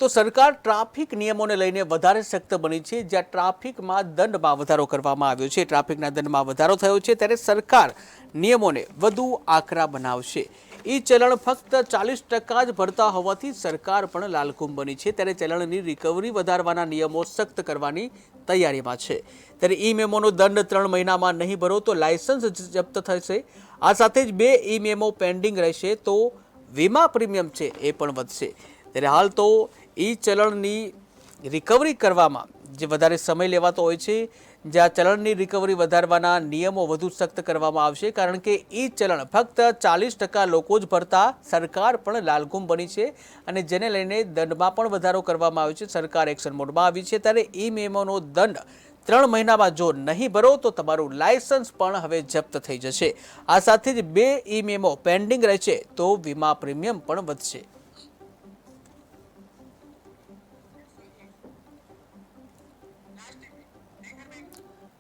તો સરકાર ટ્રાફિક નિયમોને લઈને વધારે સખ્ત બની છે। જ્યાં ટ્રાફિકમાં દંડમાં વધારો કરવામાં આવ્યો છે, ટ્રાફિકના દંડમાં વધારો થયો છે, ત્યારે સરકાર નિયમોને વધુ આકરા બનાવશે। ઈ ચલણ ફક્ત 40% જ ભરતા હોવાથી સરકાર પણ લાલઘુમ બની છે। ત્યારે ચલણની રિકવરી વધારવાના નિયમો સખ્ત કરવાની તૈયારીમાં છે। ત્યારે ઈ મેમોનો દંડ 3 મહિનામાં નહીં ભરો તો લાયસન્સ જપ્ત થશે। આ સાથે જ 2 ઈ મેમો પેન્ડિંગ રહેશે તો વીમા પ્રીમિયમ છે એ પણ વધશે। ત્યારે હાલ તો ઈ ચલણની રિકવરી કરવામાં જે વધારે સમય લેવાતો હોય છે, જ્યાં ચલણની રિકવરી વધારવાના નિયમો વધુ સખ્ત કરવામાં આવશે, કારણ કે ઈ ચલણ ફક્ત 40% લોકો જ ભરતા સરકાર પણ લાલઘુમ બની છે અને જેને લઈને દંડમાં પણ વધારો કરવામાં આવ્યો છે। સરકાર એક્શન મોડમાં આવી છે। ત્યારે ઈ મેમોનો દંડ 3 મહિનામાં જો નહીં ભરો તો તમારું લાયસન્સ પણ હવે જપ્ત થઈ જશે। આ સાથે જ 2 ઈ મેમો પેન્ડિંગ રહેશે તો વીમા પ્રીમિયમ પણ વધશે।